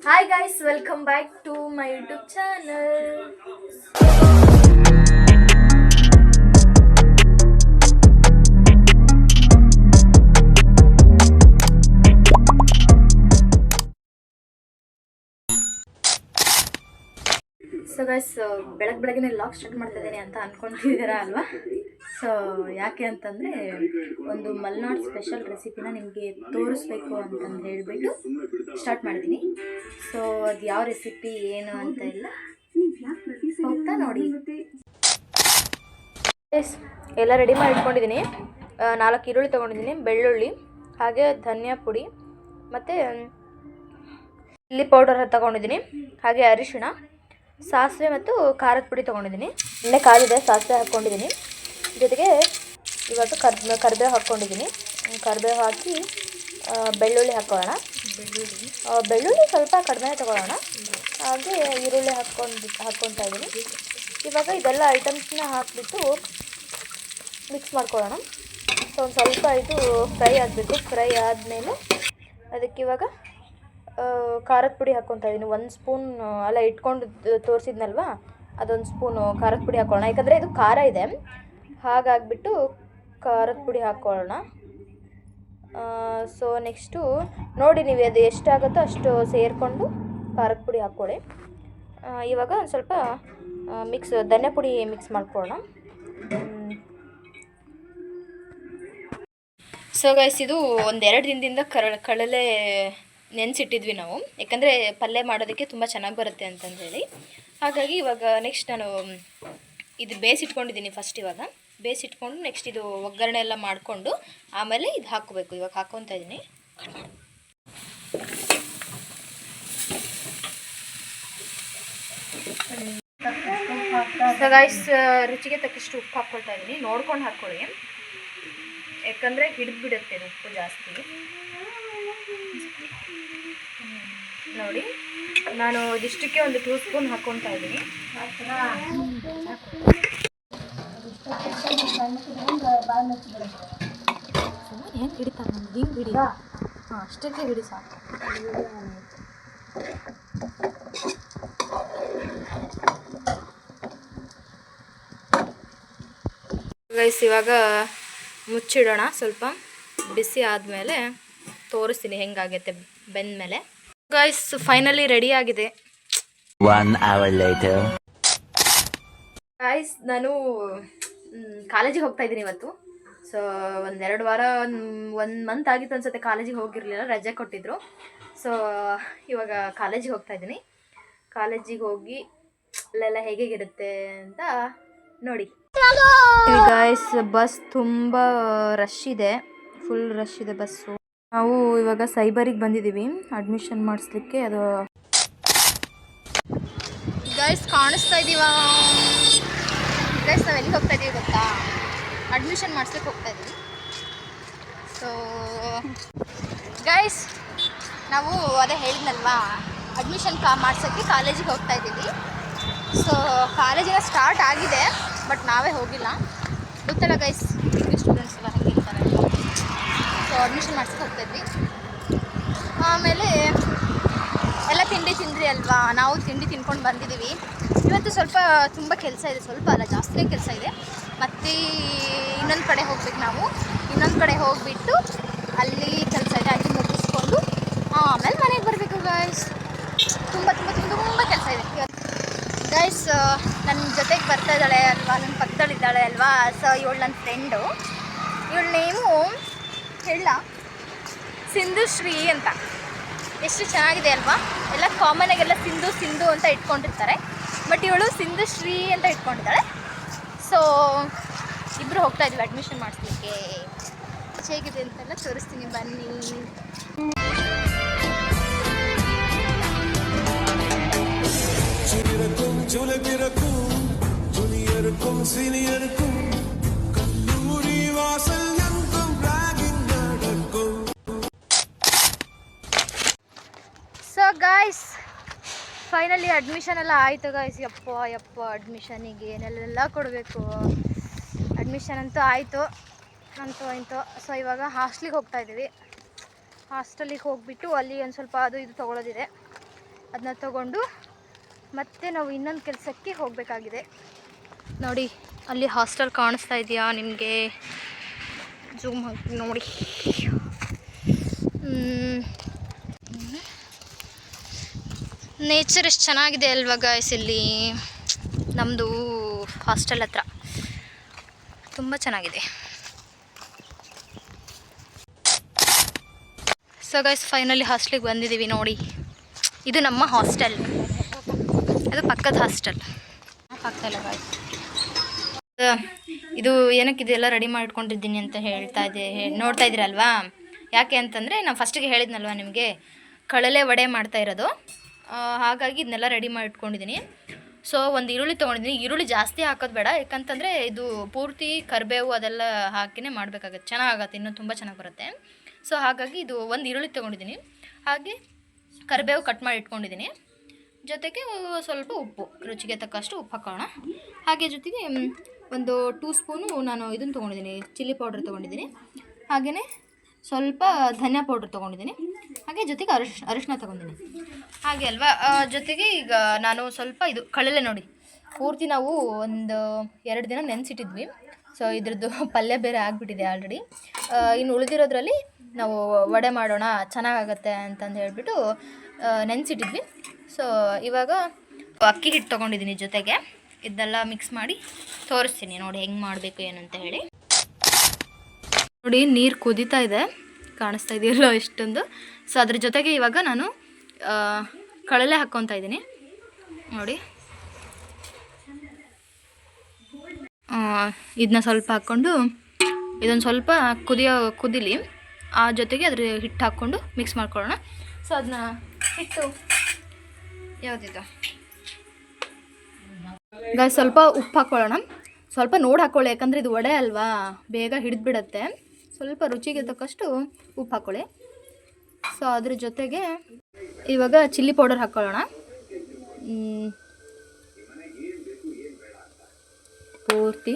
Hi guys, welcome back to my YouTube channel. So guys ಬೆಳಗ್ಗೆ log start ಮಾಡ್ತಾ ಇದ್ದೀನಿ ಅಂತ ಅಂದ್ಕೊಂಡಿದ್ದೀರಾ ಅಲ್ವಾ. ಸೊ ಯಾಕೆ ಅಂತಂದರೆ ಒಂದು ಮಲ್ನಾಡ್ ಸ್ಪೆಷಲ್ ರೆಸಿಪಿನ ನಿಮಗೆ ತೋರಿಸ್ಬೇಕು ಅಂತಂದು ಹೇಳಿಬಿಟ್ಟು ಸ್ಟಾರ್ಟ್ ಮಾಡಿದ್ದೀನಿ. ಸೊ ಅದು ಯಾವ ರೆಸಿಪಿ ಏನು ಅಂತ ಎಲ್ಲ ಹೋಗ್ತಾ ನೋಡಿ. ಎಸ್ ಎಲ್ಲ ರೆಡಿ ಮಾಡಿ ಇಟ್ಕೊಂಡಿದ್ದೀನಿ. 4 ಈರುಳ್ಳಿ ತೊಗೊಂಡಿದ್ದೀನಿ, ಬೆಳ್ಳುಳ್ಳಿ, ಹಾಗೆ ಧನಿಯಾ ಪುಡಿ ಮತ್ತು ಚಿಲ್ಲಿ ಪೌಡರ್ ತಗೊಂಡಿದ್ದೀನಿ, ಹಾಗೆ ಅರಿಶಿಣ, ಸಾಸಿವೆ ಮತ್ತು ಖಾರದ ಪುಡಿ ತೊಗೊಂಡಿದ್ದೀನಿ. ಎಣ್ಣೆ ಕಾದಿದೆ, ಸಾಸಿವೆ ಹಾಕ್ಕೊಂಡಿದ್ದೀನಿ. ಜೊತೆಗೆ ಇವಾಗ ಕರಿಬೇವು ಹಾಕ್ಕೊಂಡಿದ್ದೀನಿ. ಕರಿಬೇವು ಹಾಕಿ ಬೆಳ್ಳುಳ್ಳಿ ಹಾಕ್ಕೊಳ್ಳೋಣ. ಬೆಳ್ಳುಳ್ಳಿ ಸ್ವಲ್ಪ ಕಡಿಮೆ ತೊಗೊಳ್ಳೋಣ. ಹಾಗೆ ಈರುಳ್ಳಿ ಹಾಕ್ಕೊತಾ ಇದ್ದೀನಿ. ಇವಾಗ ಇದೆಲ್ಲ ಐಟಮ್ಸ್ನ ಹಾಕಿಬಿಟ್ಟು ಮಿಕ್ಸ್ ಮಾಡ್ಕೊಳ್ಳೋಣ. ಸೊ ಒಂದು ಸ್ವಲ್ಪ ಇದು ಫ್ರೈ ಆಗಬೇಕು. ಫ್ರೈ ಆದಮೇಲೆ ಅದಕ್ಕಿವಾಗ ಖಾರದ ಪುಡಿ ಹಾಕ್ಕೊತಾ ಇದ್ದೀನಿ. 1 ಸ್ಪೂನ್ ಅಲ್ಲ ಇಟ್ಕೊಂಡು ತೋರಿಸಿದ್ನಲ್ವ, ಅದೊಂದು ಸ್ಪೂನು ಖಾರದ ಪುಡಿ ಹಾಕ್ಕೊಳ್ಳೋಣ. ಯಾಕಂದರೆ ಇದು ಖಾರ ಇದೆ, ಹಾಗಾಗಿಬಿಟ್ಟು ಖಾರದ ಪುಡಿ ಹಾಕ್ಕೊಳ್ಳೋಣ. ಸೊ ನೆಕ್ಸ್ಟು ನೋಡಿ, ನೀವು ಅದು ಎಷ್ಟಾಗುತ್ತೋ ಅಷ್ಟು ಸೇರಿಕೊಂಡು ಖಾರದ ಪುಡಿ ಹಾಕ್ಕೊಳ್ಳಿ. ಇವಾಗ ಒಂದು ಸ್ವಲ್ಪ ಧನಿಯಾ ಪುಡಿ ಮಿಕ್ಸ್ ಮಾಡ್ಕೊಳ್ಳೋಣ. ಸೊ ಗೈಸ್, ಇದು ಒಂದು 2 ದಿನದಿಂದ ಕಡಲೆ ನೆನೆಸಿಟ್ಟಿದ್ವಿ ನಾವು, ಯಾಕಂದರೆ ಪಲ್ಯ ಮಾಡೋದಕ್ಕೆ ತುಂಬ ಚೆನ್ನಾಗಿ ಬರುತ್ತೆ ಅಂತಂದೇಳಿ. ಹಾಗಾಗಿ ಇವಾಗ ನೆಕ್ಸ್ಟ್ ನಾನು ಇದು ಬೇಯಿಸಿಟ್ಕೊಂಡಿದ್ದೀನಿ. ಫಸ್ಟ್ ಇವಾಗ ಬೇಯಿಸಿಟ್ಕೊಂಡು ನೆಕ್ಸ್ಟ್ ಇದು ಒಗ್ಗರಣೆ ಎಲ್ಲ ಮಾಡಿಕೊಂಡು ಆಮೇಲೆ ಇದು ಹಾಕೋಬೇಕು. ಇವಾಗ ಹಾಕ್ಕೊತಾ ಇದ್ದೀನಿ. ಸೊ ಗೈಸ್, ರುಚಿಗೆ ತಕ್ಕಷ್ಟು ಉಪ್ಪು ಹಾಕ್ಕೊಳ್ತಾ ಇದ್ದೀನಿ. ನೋಡ್ಕೊಂಡು ಹಾಕ್ಕೊಳ್ಳಿ, ಯಾಕಂದರೆ ಹಿಡಿದ್ಬಿಡುತ್ತೆ ಉಪ್ಪು ಜಾಸ್ತಿ. ನೋಡಿ, ನಾನು ಇದಿಷ್ಟಕ್ಕೆ ಒಂದು 2 ಸ್ಪೂನ್ ಹಾಕ್ಕೊತಾ ಇದ್ದೀನಿ. ಏನು ಹಿಡಿತಾರೆ ನಮ್ಗೆ, ಹಿಂಗೆ ಹಿಡಿ. ಹಾಂ, ಅಷ್ಟಕ್ಕೆ ಹಿಡಿ ಸಾಕು. ಗೈಸ್, ಇವಾಗ ಮುಚ್ಚಿಡೋಣ. ಸ್ವಲ್ಪ ಬಿಸಿ ಆದಮೇಲೆ ತೋರಿಸ್ತೀನಿ ಹೆಂಗಾಗೈತೆ ಬೆಂದಮೇಲೆ. ಗೈಸ್, ಫೈನಲಿ ರೆಡಿ ಆಗಿದೆ. 1 hour later. ಗೈಸ್, ನಾನು ಕಾಲೇಜಿಗೆ ಹೋಗ್ತಾ ಇದ್ದೀನಿ ಇವತ್ತು. ಸೊ 1-2 ವಾರ, 1 ಮಂತ್ ಆಗಿತ್ತು ಅನ್ಸುತ್ತೆ ಕಾಲೇಜಿಗೆ ಹೋಗಿರಲಿಲ್ಲ, ರಜೆ ಕೊಟ್ಟಿದ್ರು. ಸೊ ಇವಾಗ ಕಾಲೇಜಿಗೆ ಹೋಗ್ತಾ ಇದ್ದೀನಿ. ಕಾಲೇಜಿಗೆ ಹೋಗಿ ಅಲ್ಲೆಲ್ಲ ಹೇಗಿರುತ್ತೆ ಅಂತ ನೋಡಿ. ಗೈಸ್, ಬಸ್ ತುಂಬ ರಶ್ ಇದೆ, ಫುಲ್ ರಶ್ ಇದೆ ಬಸ್ಸು. ನಾವು ಇವಾಗ ಸೈಬರಿಗೆ ಬಂದಿದ್ದೀವಿ ಅಡ್ಮಿಷನ್ ಮಾಡಿಸ್ಲಿಕ್ಕೆ. ಅದು ಗೈಸ್ ಕಾಣಿಸ್ತಾ ಇದ್ದೀವ ಗೈಸ್, ನಾವು ಎಲ್ಲಿಗೆ ಹೋಗ್ತಾ ಇದ್ದೀವಿ ಗೊತ್ತಾ? ಅಡ್ಮಿಷನ್ ಮಾಡಿಸ್ಲಿಕ್ಕೆ ಹೋಗ್ತಾ ಇದ್ದೀವಿ. ಸೊ ಗೈಸ್, ನಾವು ಅದೇ ಹೇಳಿದ್ನಲ್ವಾ, ಅಡ್ಮಿಷನ್ ಮಾಡಿಸೋಕ್ಕೆ ಕಾಲೇಜಿಗೆ ಹೋಗ್ತಾ ಇದ್ದೀವಿ. ಸೊ ಕಾಲೇಜಿನ ಸ್ಟಾರ್ಟ್ ಆಗಿದೆ, ಬಟ್ ನಾವೇ ಹೋಗಿಲ್ಲ. ಗೊತ್ತಲ್ಲ ಗೈಸ್, ಡಿಗ್ರಿ ಸ್ಟೂಡೆಂಟ್ಸ್ ಎಲ್ಲ ಹೇಗಿರ್ತಾರೆ. ಸೊ ಅಡ್ಮಿಷನ್ ಮಾಡ್ಸಕ್ಕೆ ಹೋಗ್ತಾಯಿದ್ವಿ. ಆಮೇಲೆ ಎಲ್ಲ ತಿಂಡಿ ತಿಂದ್ರಿ ಅಲ್ವಾ, ನಾವು ತಿಂಡಿ ತಿನ್ಕೊಂಡು ಬಂದಿದ್ದೀವಿ. ಇವತ್ತು ಸ್ವಲ್ಪ ತುಂಬ ಕೆಲಸ ಇದೆ, ಸ್ವಲ್ಪ ಅಲ್ಲ ಜಾಸ್ತಿನೇ ಕೆಲಸ ಇದೆ. ಮತ್ತು ಇನ್ನೊಂದು ಕಡೆ ಹೋಗ್ಬೇಕು ನಾವು. ಇನ್ನೊಂದು ಕಡೆ ಹೋಗಿಬಿಟ್ಟು ಅಲ್ಲಿ ಕೆಲಸ ಇದೆ, ಅಲ್ಲಿ ಮುಗಿಸ್ಕೊಂಡು ಆಮೇಲೆ ಮನೆಗೆ ಬರಬೇಕು ಗೈಸ್. ತುಂಬ ಕೆಲಸ ಇದೆ ಗೈಸ್. ನನ್ನ ಜೊತೆಗೆ ಬರ್ತಾ ಇದ್ದಾಳೆ ಅಲ್ವಾ, ನನ್ನ ಪಕ್ಕದಲ್ಲಿದ್ದಾಳೆ ಅಲ್ವಾ. ಸೊ ಇವಳು ನನ್ನ ಫ್ರೆಂಡು. ಇವಳ ನೇಮು ಹೇಳ ಸಿಂಧುಶ್ರೀ ಅಂತ. ಎಷ್ಟು ಚೆನ್ನಾಗಿದೆ ಅಲ್ವಾ. ಎಲ್ಲ ಕಾಮನಾಗೆಲ್ಲ ಸಿಂಧು ಅಂತ ಇಟ್ಕೊಂಡಿರ್ತಾರೆ, ಬಟ್ ಇವಳು ಸಿಂಧುಶ್ರೀ ಅಂತ ಇಟ್ಕೊಂಡಿದ್ದಾಳೆ. ಸೊ ಇಬ್ಬರು ಹೋಗ್ತಾ ಇದ್ವಿ ಅಡ್ಮಿಷನ್ ಮಾಡಿಸ್ಲಿಕ್ಕೆ. ಹೇಗಿದೆ ಅಂತೆಲ್ಲ ತೋರಿಸ್ತೀನಿ, ಬನ್ನಿ. ಸೊ ಗಾಯ್ಸ್, ಫೈನಲಿ ಅಡ್ಮಿಷನ್ ಎಲ್ಲ ಆಯಿತು ಗಾಯ್ಸ್. ಯಪ್ಪ ಅಡ್ಮಿಷನಿಗೆ ಏನೆಲ್ಲ ಕೊಡಬೇಕು. ಅಡ್ಮಿಷನ್ ಅಂತೂ ಆಯಿತು. ಸೊ ಇವಾಗ ಹಾಸ್ಟೆಲಿಗೆ ಹೋಗ್ತಾ ಇದ್ದೀವಿ. ಹಾಸ್ಟೆಲಿಗೆ ಹೋಗಿಬಿಟ್ಟು ಅಲ್ಲಿ ಒಂದು ಸ್ವಲ್ಪ ಅದು ಇದು ತೊಗೊಳೋದಿದೆ. ಅದನ್ನ ತಗೊಂಡು ಮತ್ತೆ ನಾವು ಇನ್ನೊಂದು ಕೆಲಸಕ್ಕೆ ಹೋಗಬೇಕಾಗಿದೆ. ನೋಡಿ ಅಲ್ಲಿ ಹಾಸ್ಟೆಲ್ ಕಾಣಿಸ್ತಾ ಇದೆಯಾ ನಿಮಗೆ? ಜೂಮ್ ಹಾಕಿ ನೋಡಿ. ನೇಚರ್ ಎಷ್ಟು ಚೆನ್ನಾಗಿದೆ ಅಲ್ವಾ ಗಾಯ್ಸ್, ಇಲ್ಲಿ ನಮ್ಮದು ಹಾಸ್ಟೆಲ್ ಹತ್ರ ತುಂಬ ಚೆನ್ನಾಗಿದೆ. ಸೊ ಗೈಸ್ ಫೈನಲಿ ಹಾಸ್ಟೆಲಿಗೆ ಬಂದಿದ್ದೀವಿ ನೋಡಿ. ಇದು ನಮ್ಮ ಹಾಸ್ಟೆಲ್, ಅದು ಪಕ್ಕದ ಹಾಸ್ಟೆಲ್. ಆಗ್ತಾಯಿಲ್ಲ ಗಾಯ್ಸ್, ಇದು ಏನಕ್ಕೆ ಇದೆಲ್ಲ ರೆಡಿ ಮಾಡ್ಕೊಂಡಿದ್ದೀನಿ ಅಂತ ನೋಡ್ತಾ ಇದ್ದೀರಲ್ವಾ? ಯಾಕೆ ಅಂತಂದರೆ ನಾನು ಫಸ್ಟಿಗೆ ಹೇಳಿದ್ನಲ್ವ ನಿಮಗೆ, ಕಳಲೆ ವಡೆ ಮಾಡ್ತಾ ಇರೋದು, ಹಾಗಾಗಿ ಇದನ್ನೆಲ್ಲ ರೆಡಿ ಮಾಡಿಟ್ಕೊಂಡಿದ್ದೀನಿ. ಸೊ ಒಂದು ಈರುಳ್ಳಿ ತೊಗೊಂಡಿದ್ದೀನಿ. ಈರುಳ್ಳಿ ಜಾಸ್ತಿ ಹಾಕೋದು ಬೇಡ, ಯಾಕಂತಂದರೆ ಇದು ಪೂರ್ತಿ ಕರಿಬೇವು ಅದೆಲ್ಲ ಹಾಕಿನೇ ಮಾಡಬೇಕಾಗತ್ತೆ, ಚೆನ್ನಾಗಾಗತ್ತೆ, ಇನ್ನೂ ತುಂಬ ಚೆನ್ನಾಗಿ ಬರುತ್ತೆ. ಸೊ ಹಾಗಾಗಿ ಇದು ಒಂದು ಈರುಳ್ಳಿ ತೊಗೊಂಡಿದ್ದೀನಿ, ಹಾಗೆ ಕರಿಬೇವು ಕಟ್ ಮಾಡಿ ಇಟ್ಕೊಂಡಿದ್ದೀನಿ. ಜೊತೆಗೆ ಸ್ವಲ್ಪ ಉಪ್ಪು, ರುಚಿಗೆ ತಕ್ಕಷ್ಟು ಉಪ್ಪು ಹಾಕೋಣ. ಹಾಗೆ ಜೊತೆಗೆ ಒಂದು 2 ಸ್ಪೂನು ನಾನು ಇದನ್ನು ತೊಗೊಂಡಿದ್ದೀನಿ, ಚಿಲ್ಲಿ ಪೌಡ್ರ್ ತೊಗೊಂಡಿದ್ದೀನಿ. ಹಾಗೆಯೇ ಸ್ವಲ್ಪ ಧನಿಯಾ ಪೌಡ್ರ್ ತೊಗೊಂಡಿದ್ದೀನಿ. ಹಾಗೆ ಜೊತೆಗೆ ಅರಿಶಿನ ತೊಗೊಂಡಿದ್ದೀನಿ. ಹಾಗೆ ಅಲ್ವಾ, ಜೊತೆಗೆ ಈಗ ನಾನು ಸ್ವಲ್ಪ ಇದು ಕಳಲೆ ನೋಡಿ, ಪೂರ್ತಿ ನಾವು ಒಂದು 2 ದಿನ ನೆನೆಸಿಟ್ಟಿದ್ವಿ. ಸೊ ಇದ್ರದ್ದು ಪಲ್ಯ ಬೇರೆ ಆಗಿಬಿಟ್ಟಿದೆ ಆಲ್ರೆಡಿ. ಇನ್ನು ಉಳಿದಿರೋದ್ರಲ್ಲಿ ನಾವು ವಡೆ ಮಾಡೋಣ, ಚೆನ್ನಾಗಾಗತ್ತೆ ಅಂತಂದು ಹೇಳಿಬಿಟ್ಟು ನೆನೆಸಿಟ್ಟಿದ್ವಿ. ಸೊ ಇವಾಗ ಅಕ್ಕಿ ಹಿಟ್ಟು ತೊಗೊಂಡಿದ್ದೀನಿ, ಜೊತೆಗೆ ಇದನ್ನೆಲ್ಲ ಮಿಕ್ಸ್ ಮಾಡಿ ತೋರಿಸ್ತೀನಿ ನೋಡಿ ಹೆಂಗೆ ಮಾಡಬೇಕು ಏನಂತ ಹೇಳಿ. ನೋಡಿ ನೀರು ಕುದೀತಾ ಇದೆ, ಕಾಣಿಸ್ತಾ ಇದೆಯಲ್ಲ ಇಷ್ಟೊಂದು. ಸೊ ಅದ್ರ ಜೊತೆಗೆ ಇವಾಗ ನಾನು ಕಳಲೆ ಹಾಕ್ಕೊತಾ ಇದ್ದೀನಿ ನೋಡಿ. ಇದನ್ನ ಸ್ವಲ್ಪ ಹಾಕ್ಕೊಂಡು ಇದೊಂದು ಸ್ವಲ್ಪ ಕುದಿಲಿ, ಆ ಜೊತೆಗೆ ಅದ್ರ ಹಿಟ್ಟು ಹಾಕ್ಕೊಂಡು ಮಿಕ್ಸ್ ಮಾಡ್ಕೊಳ್ಳೋಣ. ಸೊ ಅದನ್ನ ಹಿಟ್ಟು ಯಾವುದಿದು ಗಾಯ್ಸ್, ಸ್ವಲ್ಪ ಉಪ್ಪು ಹಾಕ್ಕೊಳ್ಳೋಣ, ಸ್ವಲ್ಪ ನೋಡಿ ಹಾಕ್ಕೊಳ್ಳಿ, ಯಾಕಂದರೆ ಇದು ವಡೆ ಅಲ್ವಾ, ಬೇಗ ಹಿಡಿದ್ಬಿಡತ್ತೆ. ಸ್ವಲ್ಪ ರುಚಿಗೆ ತಕ್ಕಷ್ಟು ಉಪ್ಪು ಹಾಕ್ಕೊಳ್ಳಿ. ಸೊ ಅದ್ರ ಜೊತೆಗೆ ಇವಾಗ ಚಿಲ್ಲಿ ಪೌಡರ್ ಹಾಕ್ಕೊಳ್ಳೋಣ, ಪೂರ್ತಿ.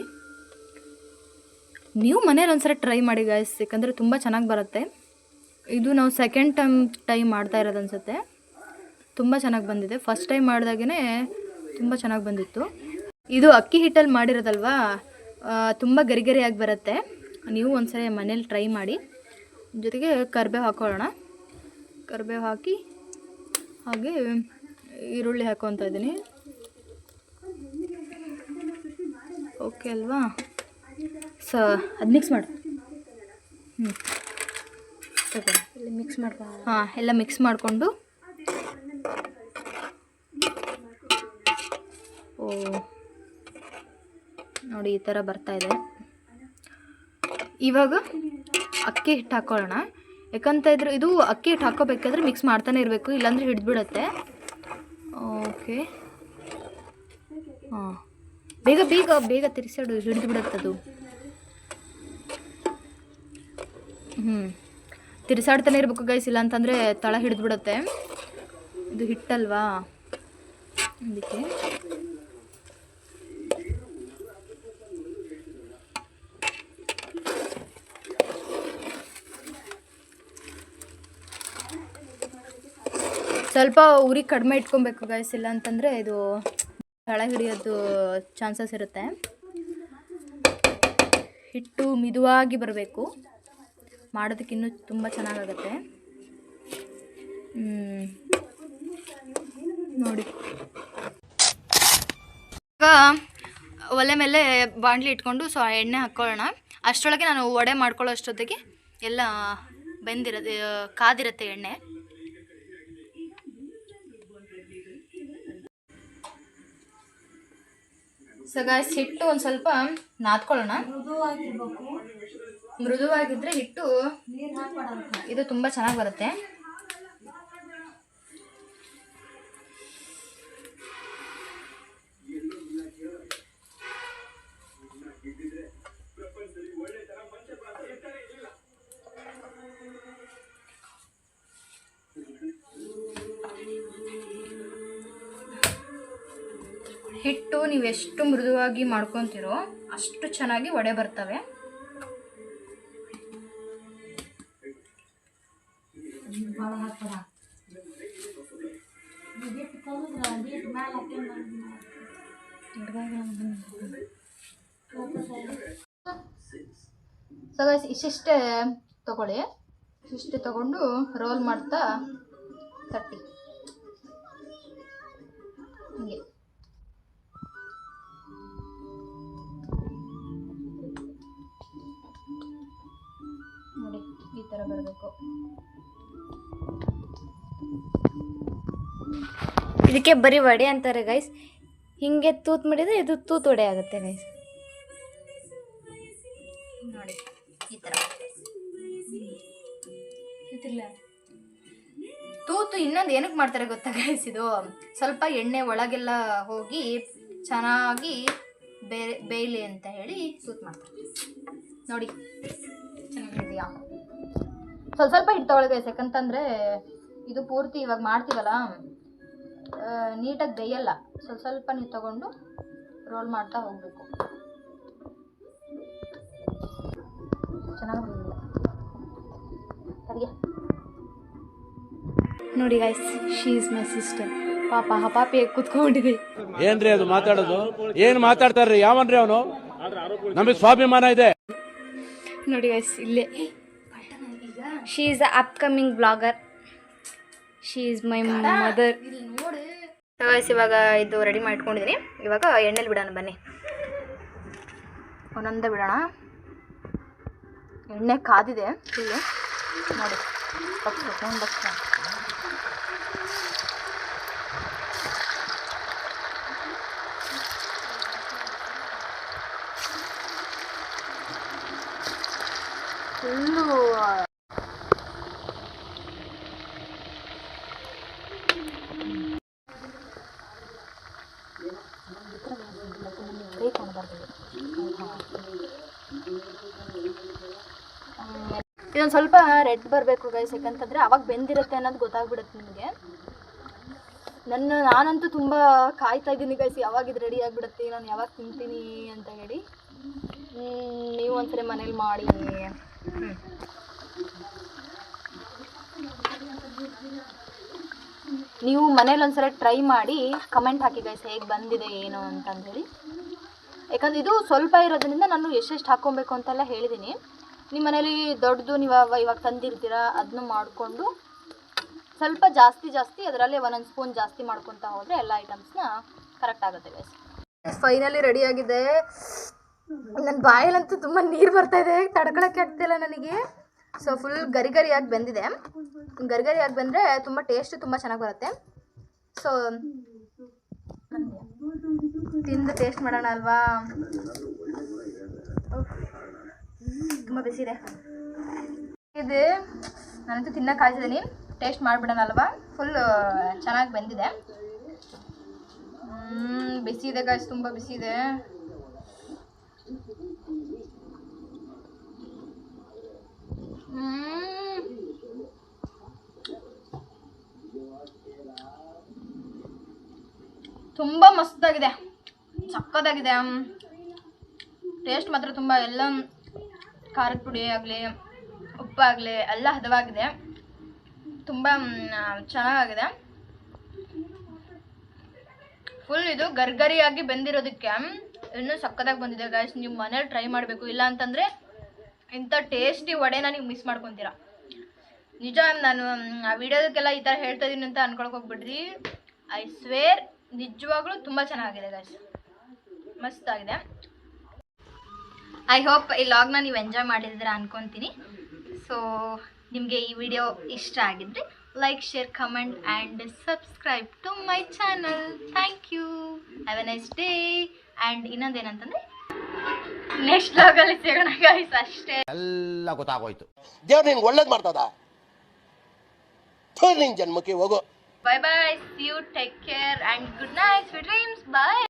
ನೀವು ಮನೇಲಿ ಒಂದ್ಸರಿ ಟ್ರೈ ಮಾಡಿ ಗಾಯ್ಸ್, ಯಾಕಂದರೆ ತುಂಬ ಚೆನ್ನಾಗಿ ಬರುತ್ತೆ. ಇದು ನಾವು ಸೆಕೆಂಡ್ ಟೈಮ್ ಮಾಡ್ತಾ ಇರೋದು ಅನಿಸುತ್ತೆ, ತುಂಬ ಚೆನ್ನಾಗಿ ಬಂದಿದೆ. ಫಸ್ಟ್ ಟೈಮ್ ಮಾಡಿದಾಗೇ ತುಂಬ ಚೆನ್ನಾಗಿ ಬಂದಿತ್ತು. ಇದು ಅಕ್ಕಿ ಹಿಟ್ಟಲ್ಲಿ ಮಾಡಿರೋದಲ್ವಾ, ತುಂಬ ಗರಿಗರಿಯಾಗಿ ಬರುತ್ತೆ. ನೀವು ಒಂದ್ಸರಿ ಮನೇಲಿ ಟ್ರೈ ಮಾಡಿ. ಜೊತೆಗೆ ಕರಿಬೇವು ಹಾಕ್ಕೊಳ್ಳೋಣ, ಕರಿಬೇವು ಹಾಕಿ ಹಾಗೆ ಈರುಳ್ಳಿ ಹಾಕ್ಕೊತಾ ಇದ್ದೀನಿ. ಓಕೆ ಅಲ್ವಾ? ಸೊ ಅದು ಮಿಕ್ಸ್ ಮಾಡು. ಇಲ್ಲಿ ಮಿಕ್ಸ್ ಮಾಡ್ಕೊಂಡು, ಹಾಂ, ಎಲ್ಲ ಮಿಕ್ಸ್ ಮಾಡಿಕೊಂಡು, ಓ ನೋಡಿ ಈ ಥರ ಬರ್ತಾಯಿದೆ. ಇವಾಗ ಅಕ್ಕಿ ಹಿಟ್ಟು ಹಾಕ್ಕೊಳ್ಳೋಣ, ಯಾಕಂತ ಇದ್ರೆ ಇದು ಅಕ್ಕಿ ಹಿಟ್ಟು ಹಾಕ್ಕೋಬೇಕಾದ್ರೆ ಮಿಕ್ಸ್ ಮಾಡ್ತಾನೆ ಇರಬೇಕು, ಇಲ್ಲಾಂದರೆ ಹಿಡಿದ್ಬಿಡುತ್ತೆ. ಓಕೆ, ಹಾಂ, ಬೇಗ ಬೇಗ ಬೇಗ ತಿರ್ಸಾಡು, ಹಿಡಿದು ಬಿಡುತ್ತದು. ತಿರ್ಸಾಡ್ತಾನೆ ಇರಬೇಕು ಗೈಸ್, ಇಲ್ಲ ಅಂತಂದರೆ ತಳ ಹಿಡಿದ್ಬಿಡುತ್ತೆ. ಇದು ಹಿಟ್ಟಲ್ವಾ, ಅದಕ್ಕೆ ಸ್ವಲ್ಪ ಉರಿ ಕಡಿಮೆ ಇಟ್ಕೊಬೇಕು ಗೈಸ್, ಇಲ್ಲ ಅಂತಂದರೆ ಇದು ತಳ ಹಿಡಿಯೋದು ಚಾನ್ಸಸ್ ಇರುತ್ತೆ. ಹಿಟ್ಟು ಮಿದುವಾಗಿ ಬರಬೇಕು, ಮಾಡೋದಕ್ಕೆ ಇನ್ನೂ ತುಂಬ ಚೆನ್ನಾಗಾಗುತ್ತೆ ನೋಡಿ. ಈಗ ಒಲೆ ಮೇಲೆ ಬಾಣಲಿ ಇಟ್ಕೊಂಡು ಸೊ ಎಣ್ಣೆ ಹಾಕ್ಕೊಳ್ಳೋಣ. ಅಷ್ಟರೊಳಗೆ ನಾನು ವಡೆ ಮಾಡ್ಕೊಳ್ಳೋ ಅಷ್ಟೊತ್ತಿಗೆ ಎಲ್ಲ ಕಾದಿರುತ್ತೆ ಎಣ್ಣೆ. ಸೊ ಗಾಯ್ಸ್, ಹಿಟ್ಟು ಒಂದು ಸ್ವಲ್ಪ ನಾದ್ಕೊಳ್ಳೋಣ, ಮೃದುವಾಗಿದ್ದರೆ ಹಿಟ್ಟು ಇದು ತುಂಬ ಚೆನ್ನಾಗಿ ಬರುತ್ತೆ. ಹಿಟ್ಟು ನೀವು ಎಷ್ಟು ಮೃದುವಾಗಿ ಮಾಡ್ಕೊತೀರೋ ಅಷ್ಟು ಚೆನ್ನಾಗಿ ವಡೆ ಬರ್ತವೆ. ಸೊ ಗೈಸ್ ಇಷ್ಟಿಷ್ಟೇ ತಗೊಳ್ಳಿ. ಇಷ್ಟೇ ತಗೊಂಡು ರೋಲ್ ಮಾಡ್ತಾ ತಟ್ಟಿ ಹೀಗೆ. ನೋಡಿ ಈ ಥರ ಬರಬೇಕು. ಇದಕ್ಕೆ ಬರೀ ವಡೆ ಅಂತಾರೆ ಗೈಸ್. ಹಿಂಗೆ ತೂತ್ ಮಾಡಿದ್ರೆ ಇದು ತೂತ್ ವಡೆ ಆಗುತ್ತೆ ಗೈಸ್. ನೋಡಿ ಈ ಥರ ತೂತು. ಇನ್ನೊಂದು ಏನಕ್ಕೆ ಮಾಡ್ತಾರೆ ಗೊತ್ತಾ ಗೈಸ್, ಇದು ಸ್ವಲ್ಪ ಎಣ್ಣೆ ಒಳಗೆಲ್ಲ ಹೋಗಿ ಚೆನ್ನಾಗಿ ಬೇಯಲಿ ಅಂತ ಹೇಳಿ ತೂತು ಮಾಡ್ತಾರೆ. ನೋಡಿ ಚೆನ್ನಾಗಿದೆಯಾ? ಸ್ವಲ್ಪ ಹಿಟ್ಟು ತಗೊಳ್ಳಿ ಗೈಸ್, ಯಾಕಂತಂದರೆ ಇದು ಪೂರ್ತಿ ಇವಾಗ ಮಾಡ್ತೀವಲ್ಲ ನೀಟಾಗಿ ಬೇಯಲ್ಲ. ಸ್ವಲ್ಪ ನೀವು ತಗೊಂಡು ರೋಲ್ ಮಾಡ್ತಾ ಹೋಗಬೇಕು. ಚೆನ್ನಾಗಿ ಸರಿಯಾ? ನೋಡಿ guys, she is my sister. ಪಾಪ ಪಾಪಿ ಕುತ್ಕೊಂಡಿದೆ. ಏನ್ರಿ ಅದು ಮಾತಾಡೋದು? ಏನ್ ಮಾತಾಡ್ತಾರ್ರಿ? ಯಾವನ್ರಿ ಅವನು? ನಮಗೆ ಸ್ವಾಭಿಮಾನ ಇದೆ. ನೋಡಿ ಗೈಸ್, ಇಲ್ಲೇ she is a upcoming blogger. She is my mother. Guys ಇವಾಗ ಇದು ರೆಡಿ ಮಾಡ್ಕೊಂಡಿದ್ದೀನಿ. ಇವಾಗ ಎಣ್ಣೆಲಿ ಬಿಡೋಣ ಬನ್ನಿ. ಒಂದೊಂದೇ ಬಿಡೋಣ. ಎಣ್ಣೆ ಕಾದಿದೆ ಫುಲ್ಲು. ನೋಡಿ ಬಕ್ಸ ಫುಲ್ಲು. ಇದೊಂದು ಸ್ವಲ್ಪ ರೆಡ್ ಬರಬೇಕು ಗೈಸ್, ಯಾಕಂತಂದರೆ ಅವಾಗ ಬೆಂದಿರುತ್ತೆ ಅನ್ನೋದು ಗೊತ್ತಾಗ್ಬಿಡುತ್ತೆ ನಿಮಗೆ. ನಾನಂತೂ ತುಂಬ ಕಾಯ್ತಾ ಇದ್ದೀನಿ ಗೈಸ್, ಯಾವಾಗ ಇದು ರೆಡಿ ಆಗಿಬಿಡುತ್ತೆ, ನಾನು ಯಾವಾಗ ತಿಂತೀನಿ ಅಂತ ಹೇಳಿ. ನೀವು ಒಂದ್ಸರಿ ಮನೇಲಿ ಮಾಡಿ. ನೀವು ಮನೇಲಿ ಒಂದ್ಸರಿ ಟ್ರೈ ಮಾಡಿ ಕಮೆಂಟ್ ಹಾಕಿ ಗೈಸ್, ಹೇಗೆ ಬಂದಿದೆ ಏನು ಅಂತಂದೇಳಿ. ಯಾಕಂದ್ರೆ ಇದು ಸ್ವಲ್ಪ ಇರೋದ್ರಿಂದ ನಾನು ಎಷ್ಟೆಷ್ಟು ಹಾಕ್ಕೊಬೇಕು ಅಂತೆಲ್ಲ ಹೇಳಿದ್ದೀನಿ. ನಿಮ್ಮ ಮನೇಲಿ ದೊಡ್ಡದು ನೀವು ಇವಾಗ ತಂದಿರ್ತೀರ, ಅದನ್ನು ಮಾಡಿಕೊಂಡು ಸ್ವಲ್ಪ ಜಾಸ್ತಿ ಅದರಲ್ಲಿ ಒಂದೊಂದು ಸ್ಪೂನ್ ಜಾಸ್ತಿ ಮಾಡ್ಕೊತಾ ಹೋದರೆ ಎಲ್ಲ ಐಟಮ್ಸ್ನ ಕರೆಕ್ಟ್ ಆಗುತ್ತೆ ಗೈಸ್. ಫೈನಲಿ ರೆಡಿಯಾಗಿದೆ. ನನ್ನ ಬಾಯಲ್ಲಂತೂ ತುಂಬ ನೀರು ಬರ್ತಾಯಿದೆ, ತಡ್ಕೊಳಕ್ಕೆ ಆಗ್ತಿಲ್ಲ ನನಗೆ. ಸೊ ಫುಲ್ ಗರಿಯಾಗಿ ಬೆಂದಿದೆ. ಗರಿಯಾಗಿ ಬಂದರೆ ತುಂಬ ಟೇಸ್ಟ್ ತುಂಬ ಚೆನ್ನಾಗಿ ಬರುತ್ತೆ. ಸೊ ತಿಂದು ಟೇಸ್ಟ್ ಮಾಡೋಣ ಅಲ್ವಾ? ತುಂಬ ಬಿಸಿದೆ ಇದು. ನಾನಂತೂ ತಿನ್ನಕ್ಕೆ ಕಾಯ್ತಿದ್ದೀನಿ. ಟೇಸ್ಟ್ ಮಾಡಿಬಿಡೋಣ ಅಲ್ವಾ? ಫುಲ್ ಚೆನ್ನಾಗಿ ಬೆಂದಿದೆ. ಬಿಸಿ ಇದೆ ಗಾಯ್ಸ್, ತುಂಬ ಬಿಸಿ ಇದೆ. ತುಂಬ ಮಸ್ತಾಗಿದೆ, ಸಕ್ಕತ್ತಾಗಿದೆ. ಟೇಸ್ಟ್ ಮಾತ್ರ ತುಂಬ, ಎಲ್ಲ ಖಾರದ ಪುಡಿ ಆಗಲಿ ಉಪ್ಪಾಗಲಿ ಎಲ್ಲ ಹದವಾಗಿದೆ. ತುಂಬ ಚೆನ್ನಾಗಿದೆ. ಫುಲ್ ಇದು ಗರಿಯಾಗಿ ಬೆಂದಿರೋದಕ್ಕೆ ಇನ್ನೂ ಸಕ್ಕತ್ತಾಗಿ ಬಂದಿದೆ ಗಾಯ್ಸ್. ನೀವು ಮನೇಲಿ ಟ್ರೈ ಮಾಡಬೇಕು. ಇಲ್ಲ ಅಂತಂದರೆ ಇಂಥ ಟೇಸ್ಟಿ ವಡೆನ ನೀವು ಮಿಸ್ ಮಾಡ್ಕೊತೀರ. ನಿಜ, ನಾನು ಆ ವಿಡಿಯೋದಕ್ಕೆಲ್ಲ ಈ ಥರ ಹೇಳ್ತಾ ಇದ್ದೀನಿ ಅಂತ ಅನ್ಕೊಳಕ್ಕೆ ಹೋಗ್ಬಿಡ್ರಿ. ಐ ಸ್ವೇರ್ ನಿಜವಾಗ್ಲೂ ತುಂಬ ಚೆನ್ನಾಗಿದೆ ಗಾಯ್ಸ್, ಮಸ್ತಾಗಿದೆ. ಐ ಹೋಪ್ ಈ ಲಾಗ್ನ ನೀವು ಎಂಜಾಯ್ ಮಾಡಿದ್ರೆ ಅನ್ಕೊತೀನಿ. ಸೊ ನಿಮಗೆ ಈ ವಿಡಿಯೋ ಇಷ್ಟ ಆಗಿದ್ರೆ like, share, comment and subscribe to my channel. Thank you. Have a nice day. And ಇನ್ನೊಂದೇನಂತಂದರೆ ನೆಕ್ಸ್ಟ್ ಲಾಗಲ್ಲಿ ಸಿಗೋಣ ಗೈಸ್. ಅಷ್ಟೇ, ಎಲ್ಲ ಗೊತ್ತಾಗೋಯ್ತು. ದೇವ್ರು ನಿನ್ಗೆ ಒಳ್ಳೇದು ಮಾಡ್ತದ. ನಿನ್ ಜನ್ಮಕ್ಕೆ ಹೋಗೋ. Bye bye. See you. Take care and good night. Sweet dreams. Bye.